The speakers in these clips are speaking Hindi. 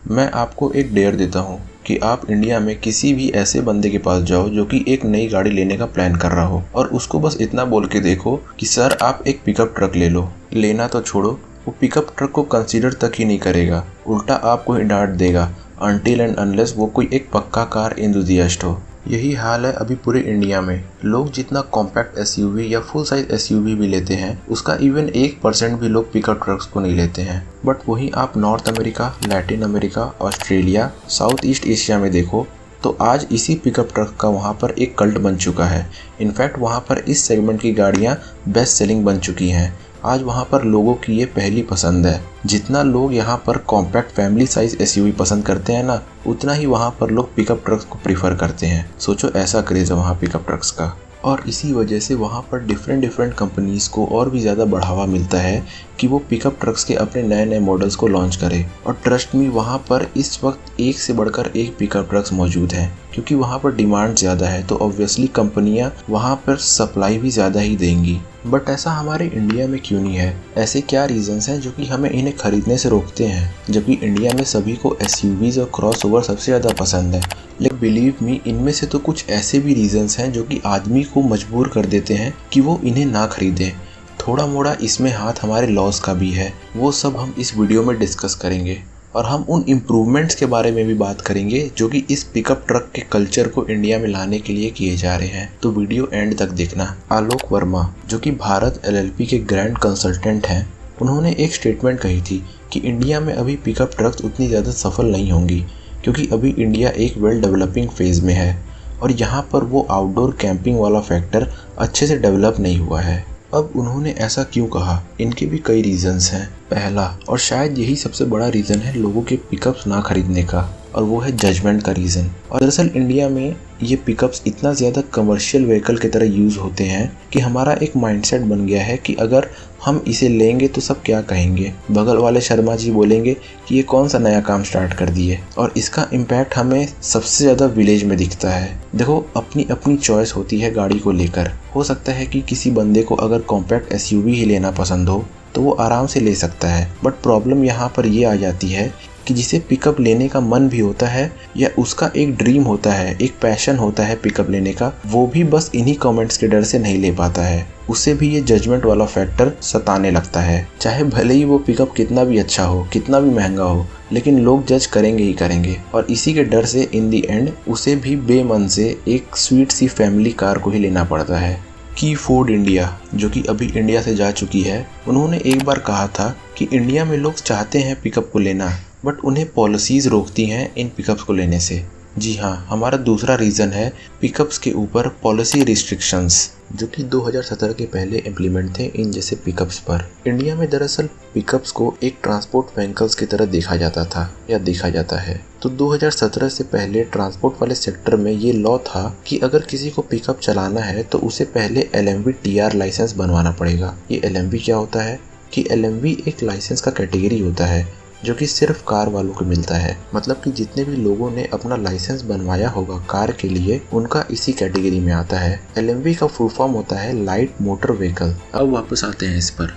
मैं आपको एक डेयर देता हूँ कि आप इंडिया में किसी भी ऐसे बंदे के पास जाओ जो कि एक नई गाड़ी लेने का प्लान कर रहा हो और उसको बस इतना बोल के देखो कि सर आप एक पिकअप ट्रक ले लो। लेना तो छोड़ो, वो पिकअप ट्रक को कंसीडर तक ही नहीं करेगा, उल्टा आपको ही डांट देगा अनटिल एंड अनलेस वो कोई एक पक्का कार एंथुसियास्ट हो। यही हाल है अभी पूरे इंडिया में। लोग जितना कॉम्पैक्ट एसयूवी या फुल साइज एसयूवी भी लेते हैं, उसका इवन 1% भी लोग पिकअप ट्रक्स को नहीं लेते हैं। बट वहीं आप north America, Latin America, Australia, south east Asia में देखो तो आज इसी पिकअप ट्रक का वहाँ पर एक कल्ट बन चुका है। इनफैक्ट वहाँ पर इस सेगमेंट की गाड़ियाँ बेस्ट सेलिंग बन चुकी हैं। आज वहाँ पर लोगों की ये पहली पसंद है। जितना लोग यहाँ पर कॉम्पैक्ट फैमिली साइज एसयूवी पसंद करते हैं ना, उतना ही वहाँ पर लोग पिकअप ट्रक्स को प्रीफर करते हैं। सोचो ऐसा क्रेज है वहाँ पिकअप ट्रक्स का। और इसी वजह से वहाँ पर डिफरेंट कंपनीज़ को और भी ज़्यादा बढ़ावा मिलता है कि वो पिकअप ट्रक्स के अपने नए नए मॉडल्स को लॉन्च करें। और ट्रस्ट मी, वहाँ पर इस वक्त एक से बढ़कर एक पिकअप ट्रक्स मौजूद हैं, क्योंकि वहाँ पर डिमांड ज़्यादा है तो ऑब्वियसली कंपनियाँ वहाँ पर सप्लाई भी ज़्यादा ही देंगी। बट ऐसा हमारे इंडिया में क्यों नहीं है? ऐसे क्या रीजंस हैं जो कि हमें इन्हें खरीदने से रोकते हैं, जबकि इंडिया में सभी को एसयूवीज और क्रॉसओवर सबसे ज़्यादा पसंद है। लेकिन बिलीव मी, इनमें से तो कुछ ऐसे भी रीजंस हैं जो कि आदमी को मजबूर कर देते हैं कि वो इन्हें ना खरीदें। थोड़ा मोड़ा इसमें हाथ हमारे लॉस का भी है, वो सब हम इस वीडियो में डिस्कस करेंगे। और हम उन इम्प्रूवमेंट्स के बारे में भी बात करेंगे जो कि इस पिकअप ट्रक के कल्चर को इंडिया में लाने के लिए किए जा रहे हैं। तो वीडियो एंड तक देखना। आलोक वर्मा, जो कि भारत एलएलपी के ग्रैंड कंसल्टेंट हैं, उन्होंने एक स्टेटमेंट कही थी कि इंडिया में अभी पिकअप ट्रक्स उतनी ज़्यादा सफल नहीं होंगी, क्योंकि अभी इंडिया एक वेल डेवलपिंग फेज़ में है और यहाँ पर वो आउटडोर कैंपिंग वाला फैक्टर अच्छे से डेवलप नहीं हुआ है। अब उन्होंने ऐसा क्यों कहा? इनके भी कई रीजंस हैं। पहला, और शायद यही सबसे बड़ा रीज़न है लोगों के पिकअप्स ना खरीदने का, और वो है जजमेंट का रीज़न। और दरअसल इंडिया में ये पिकअप्स इतना ज़्यादा कमर्शियल व्हीकल की तरह यूज़ होते हैं कि हमारा एक माइंडसेट बन गया है कि अगर हम इसे लेंगे तो सब क्या कहेंगे, बगल वाले शर्मा जी बोलेंगे कि ये कौन सा नया काम स्टार्ट कर दिए। और इसका इम्पैक्ट हमें सबसे ज़्यादा विलेज में दिखता है। देखो, अपनी अपनी चॉइस होती है गाड़ी को लेकर। हो सकता है कि किसी बंदे को अगर कॉम्पैक्ट एसयूवी ही लेना पसंद हो तो वो आराम से ले सकता है। बट प्रॉब्लम यहाँ पर ये आ जाती है कि जिसे पिकअप लेने का मन भी होता है या उसका एक ड्रीम होता है, एक पैशन होता है पिकअप लेने का, वो भी बस इन्हीं कमेंट्स के डर से नहीं ले पाता है। उसे भी ये जजमेंट वाला फैक्टर सताने लगता है। चाहे भले ही वो पिकअप कितना भी अच्छा हो, कितना भी महंगा हो, लेकिन लोग जज करेंगे ही करेंगे। और इसी के डर से इन दी एंड उसे भी बेमन से एक स्वीट सी फैमिली कार को ही लेना पड़ता है। की फोर्ड इंडिया, जो कि अभी इंडिया से जा चुकी है, उन्होंने एक बार कहा था कि इंडिया में लोग चाहते हैं पिकअप को लेना, बट उन्हें पॉलिसीज़ रोकती हैं इन पिकअप्स को लेने से। जी हाँ, हमारा दूसरा रीज़न है पिकअप्स के ऊपर पॉलिसी रिस्ट्रिक्शंस, जो कि 2017 के पहले इम्प्लीमेंट थे इन जैसे पिकअप्स पर। इंडिया में दरअसल पिकअप्स को एक ट्रांसपोर्ट व्हीकल्स की तरह देखा जाता था या देखा जाता है। तो 2017 से पहले ट्रांसपोर्ट वाले सेक्टर में ये लॉ था कि अगर किसी को पिकअप चलाना है तो उसे पहले LMV TR लाइसेंस बनवाना पड़ेगा। ये LMV क्या होता है कि LMV एक लाइसेंस का कैटेगरी होता है जो कि सिर्फ कार वालों को मिलता है। मतलब कि जितने भी लोगों ने अपना लाइसेंस बनवाया होगा कार के लिए, उनका इसी कैटेगरी में आता है। LMV का फुल फॉर्म होता है लाइट मोटर व्हीकल। अब वापस आते हैं इस पर।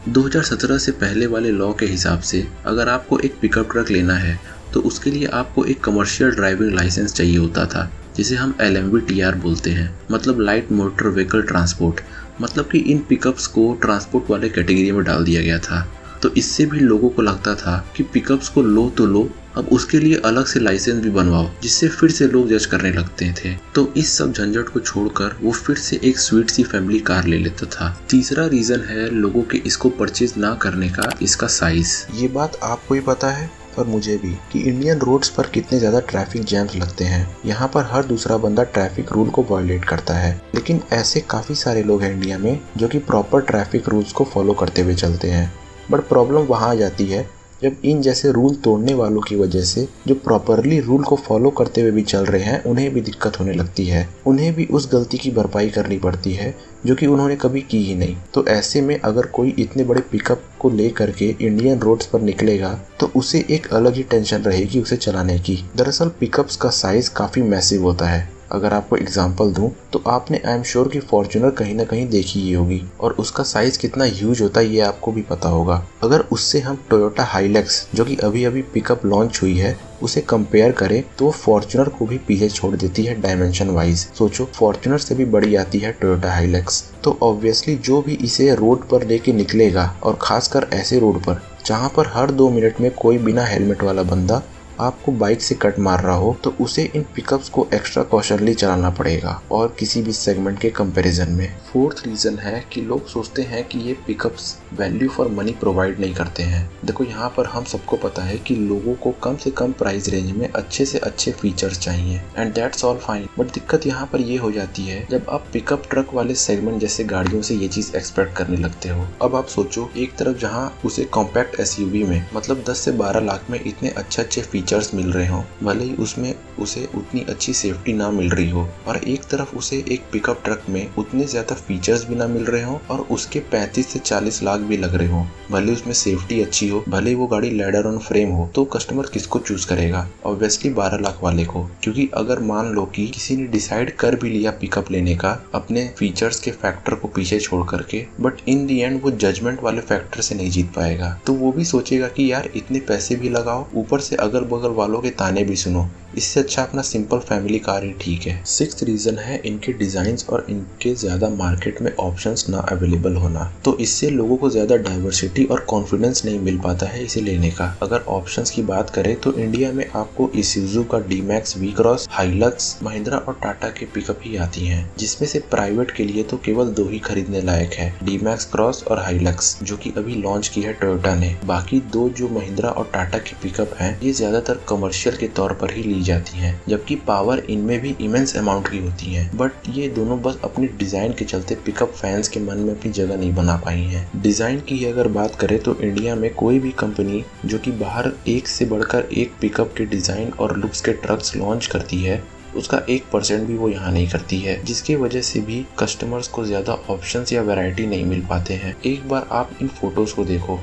2017 से पहले वाले लॉ के हिसाब से अगर आपको एक पिकअप ट्रक लेना है तो उसके लिए आपको एक कमर्शियल ड्राइविंग लाइसेंस चाहिए होता था, जिसे हम LMV TR बोलते हैं, मतलब लाइट मोटर व्हीकल ट्रांसपोर्ट। मतलब कि इन पिकअप्स को ट्रांसपोर्ट वाले कैटेगरी में डाल दिया गया था। तो इससे भी लोगों को लगता था कि पिकअप्स को लो तो लो, अब उसके लिए अलग से लाइसेंस भी बनवाओ, जिससे फिर से लोग जज करने लगते थे। तो इस सब झंझट को छोड़कर वो फिर से एक स्वीट सी फैमिली कार ले लेता था। तीसरा रीजन है लोगों के इसको परचेज ना करने का, इसका साइज। ये बात आपको ही पता है और मुझे भी कि इंडियन रोड्स पर कितने ज़्यादा ट्रैफिक जैम्स लगते हैं। यहाँ पर हर दूसरा बंदा ट्रैफिक रूल को वायलेट करता है, लेकिन ऐसे काफ़ी सारे लोग हैं इंडिया में जो कि प्रॉपर ट्रैफिक रूल्स को फॉलो करते हुए चलते हैं। बट प्रॉब्लम वहाँ आ जाती है जब इन जैसे रूल तोड़ने वालों की वजह से जो प्रॉपरली रूल को फॉलो करते हुए भी चल रहे हैं, उन्हें भी दिक्कत होने लगती है। उन्हें भी उस गलती की भरपाई करनी पड़ती है जो कि उन्होंने कभी की ही नहीं। तो ऐसे में अगर कोई इतने बड़े पिकअप को ले करके इंडियन रोड्स पर निकलेगा तो उसे एक अलग ही टेंशन रहेगी उसे चलाने की। दरअसल पिकअप्स का साइज काफ़ी मैसिव होता है। अगर आपको एग्जांपल दूं तो आपने आई एम श्योर कि फॉर्च्यूनर कहीं ना कहीं देखी ही होगी और उसका साइज कितना ह्यूज होता है ये आपको भी पता होगा। अगर उससे हम टोयोटा हाइलक्स जो कि अभी अभी पिकअप लॉन्च हुई है उसे कंपेयर करें तो वो फॉर्च्यूनर को भी पीछे छोड़ देती है डायमेंशन वाइज। सोचो फॉर्च्यूनर से भी बड़ी आती है टोयोटा हाइलक्स। तो ऑब्वियसली जो भी इसे रोड पर लेके निकलेगा और खासकर ऐसे रोड पर जहाँ पर हर 2 मिनट में कोई बिना हेलमेट वाला बंदा आपको बाइक से कट मार रहा हो, तो उसे इन पिकअप्स को एक्स्ट्रा कॉशनली चलाना पड़ेगा और किसी भी सेगमेंट के कंपैरिजन में। फोर्थ रीजन है कि लोग सोचते हैं कि ये pickups value for money provide नहीं करते हैं। देखो यहाँ पर हम सबको पता है कि लोगों को कम से कम प्राइस रेंज में अच्छे से अच्छे फीचर्स चाहिए and that's all fine, but दिक्कत यहाँ पर ये हो जाती है जब आप पिकअप ट्रक वाले सेगमेंट जैसे गाड़ियों से ये चीज एक्सपेक्ट करने लगते हो। अब आप सोचो एक तरफ जहाँ उसे कॉम्पैक्ट एसयूवी में मतलब 10 से 12 लाख में इतने अच्छे फीचर्स मिल रहे हो, भले ही उसमें उसे उतनी अच्छी सेफ्टी ना मिल रही हो, और एक तरफ उसे एक पिकअप ट्रक में उतने ज्यादा फीचर्स भी ना मिल रहे हो और उसके 35 से 40 लाख भी लग रहे हो, भले उसमें सेफ्टी अच्छी हो, भले वो गाड़ी लैडर ऑन फ्रेम हो, तो कस्टमर किसको चूज करेगा? ऑब्वियसली 12 लाख वाले को। क्योंकि अगर मान लो कि किसी ने डिसाइड कर भी लिया पिकअप लेने का अपने फीचर्स के फैक्टर को पीछे छोड़ करके, बट इन दी एंड वो जजमेंट वाले फैक्टर से नहीं जीत पाएगा, तो वो भी सोचेगा कि यार इतने पैसे भी लगाओ, ऊपर से अगल बगल वालों के ताने भी सुनो, इससे अच्छा अपना सिंपल फैमिली कार ही ठीक है। सिक्स्थ रीजन है इनके डिजाइन्स और इनके ज्यादा मार्केट में ऑप्शंस ना अवेलेबल होना। तो इससे लोगों को ज्यादा डाइवर्सिटी और कॉन्फिडेंस नहीं मिल पाता है इसे लेने का। अगर ऑप्शंस की बात करें तो इंडिया में आपको इसूजू का डी-मैक्स, वी-क्रॉस, हाइलक्स, महिंद्रा और टाटा के पिकअप ही आती हैं, जिसमें से प्राइवेट के लिए तो केवल 2 ही खरीदने लायक है, डी-मैक्स क्रॉस और हाइलक्स, जो कि अभी लॉन्च की है टोयोटा ने। बाकी 2 जो महिंद्रा और टाटा के पिकअप हैं ये ज्यादातर कमर्शियल के तौर पर ही जाती हैं, जबकि पावर इनमें भी इमेंस अमाउंट की होती है, बट ये दोनों बस अपनी डिजाइन के चलते पिकअप फैंस के मन में अपनी जगह नहीं बना पाई हैं। डिजाइन की अगर बात करें तो इंडिया में कोई भी कंपनी जो कि बाहर एक से बढ़कर एक पिकअप के डिजाइन और लुक्स के ट्रक्स लॉन्च करती है उसका 1% भी वो यहाँ नहीं करती है, जिसकी वजह से भी कस्टमर्स को ज्यादा ऑप्शंस या वैरायटी नहीं मिल पाते हैं। एक बार आप इन फोटोज को देखो,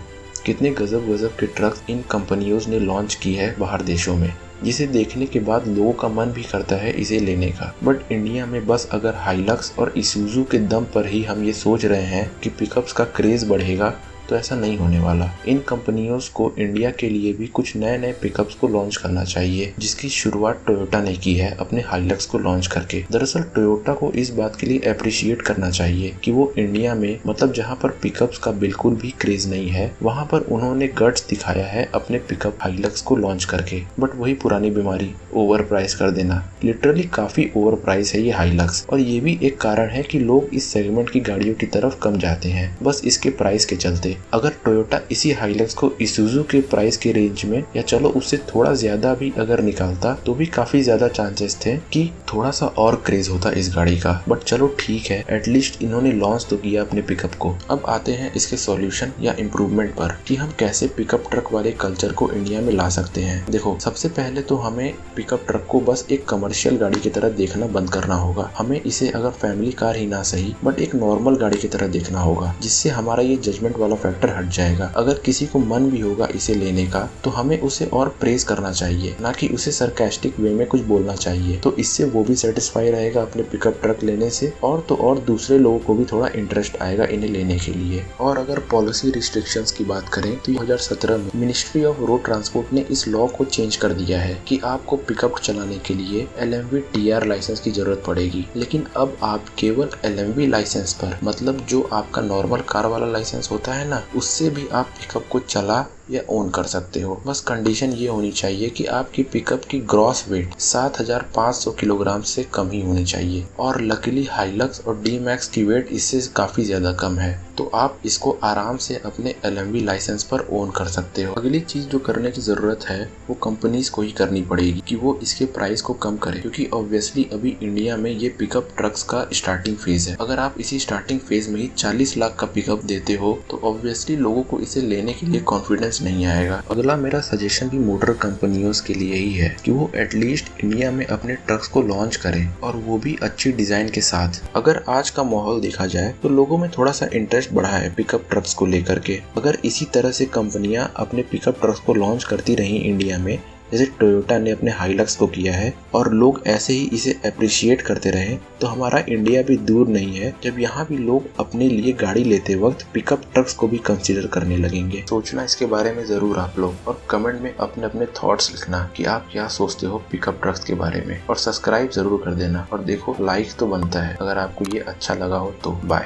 कितने गजब के ट्रक्स इन कंपनियों ने लॉन्च की है बाहर देशों में, जिसे देखने के बाद लोगों का मन भी करता है इसे लेने का। बट इंडिया में बस अगर हाइलक्स और इसूजू के दम पर ही हम ये सोच रहे हैं कि पिकअप्स का क्रेज बढ़ेगा, तो ऐसा नहीं होने वाला। इन कंपनियों को इंडिया के लिए भी कुछ नए पिकअप्स को लॉन्च करना चाहिए, जिसकी शुरुआत टोयोटा ने की है अपने हाइलक्स को लॉन्च करके। दरअसल टोयोटा को इस बात के लिए अप्रिशिएट करना चाहिए कि वो इंडिया में मतलब जहाँ पर पिकअप्स का बिल्कुल भी क्रेज नहीं है, वहाँ पर उन्होंने गट्स दिखाया है अपने पिकअप हाइलक्स को लॉन्च करके। बट वही पुरानी बीमारी, ओवर प्राइस कर देना। लिटरली काफी ओवर प्राइस है ये हाइलक्स, और ये भी एक कारण है कि लोग इस सेगमेंट की गाड़ियों की तरफ कम जाते हैं, बस इसके प्राइस के चलते। अगर टोयोटा इसी हाइलक्स को इसूजू के प्राइस के रेंज में या चलो उससे थोड़ा ज्यादा भी अगर निकालता, तो भी काफी ज्यादा चांसेस थे कि थोड़ा सा और क्रेज होता इस गाड़ी का। बट चलो ठीक है, एटलीस्ट इन्होंने लॉन्च तो किया अपने पिकअप को। अब आते हैं इसके सॉल्यूशन या इम्प्रूवमेंट पर कि हम कैसे पिकअप ट्रक वाले कल्चर को इंडिया में ला सकते हैं। देखो, सबसे पहले तो हमें पिकअप ट्रक को बस एक कमर्शियल गाड़ी की तरह देखना बंद करना होगा। हमें इसे अगर फैमिली कार ही ना सही बट एक नॉर्मल गाड़ी की तरह देखना होगा, जिससे हमारा ये जजमेंट वाला फैक्टर हट जाएगा। अगर किसी को मन भी होगा इसे लेने का, तो हमें उसे और प्रेज करना चाहिए, ना कि उसे सरकास्टिक वे में कुछ बोलना चाहिए। तो इससे वो भी सेटिस्फाई रहेगा अपने पिकअप ट्रक लेने से, और तो और दूसरे लोगों को भी थोड़ा इंटरेस्ट आएगा इन्हें लेने के लिए। और अगर पॉलिसी रिस्ट्रिक्शंस की बात करें तो 2017 में मिनिस्ट्री ऑफ रोड ट्रांसपोर्ट ने इस लॉ को चेंज कर दिया है कि आपको पिकअप चलाने के लिए LMV TR लाइसेंस की जरूरत पड़ेगी। लेकिन अब आप केवल LMV लाइसेंस पर, मतलब जो आपका नॉर्मल कार वाला लाइसेंस होता है ना, उससे भी आप पिकअप को चला या ओन कर सकते हो। बस कंडीशन ये होनी चाहिए कि आपकी पिकअप की ग्रॉस वेट 7500 किलोग्राम से कम ही होनी चाहिए, और लकीली हाइलक्स और डी-मैक्स की वेट इससे काफी ज्यादा कम है, तो आप इसको आराम से अपने LMV लाइसेंस पर ओन कर सकते हो। अगली चीज जो करने की जरूरत है वो कंपनीज को ही करनी पड़ेगी कि वो इसके प्राइस को कम करें, क्योंकि ऑब्वियसली अभी इंडिया में ये पिकअप ट्रक्स का स्टार्टिंग फेज है। अगर आप इसी स्टार्टिंग फेज में ही 40 लाख का पिकअप देते हो, तो ऑब्वियसली लोगों को इसे लेने के लिए कॉन्फिडेंस नहीं आएगा। अगला मेरा सजेशन भी मोटर कंपनियों के लिए ही है कि वो एटलीस्ट इंडिया में अपने ट्रक्स को लॉन्च करें, और वो भी अच्छी डिजाइन के साथ। अगर आज का माहौल देखा जाए तो लोगों में थोड़ा सा इंटरेस्ट बढ़ा है पिकअप ट्रक्स को लेकर के। अगर इसी तरह से कंपनियां अपने पिकअप ट्रक्स को लॉन्च करती रही इंडिया में, जैसे टोयोटा ने अपने हाइलक्स को किया है, और लोग ऐसे ही इसे अप्रिशिएट करते रहे तो हमारा इंडिया भी दूर नहीं है जब यहाँ भी लोग अपने लिए गाड़ी लेते वक्त पिकअप ट्रक्स को भी कंसीडर करने लगेंगे। सोचना इसके बारे में जरूर आप लोग, और कमेंट में अपने अपने थॉट्स लिखना कि आप क्या सोचते हो पिकअप ट्रक्स के बारे में, और सब्सक्राइब जरूर कर देना। और देखो, लाइक तो बनता है। अगर आपको ये अच्छा लगा हो तो बाय।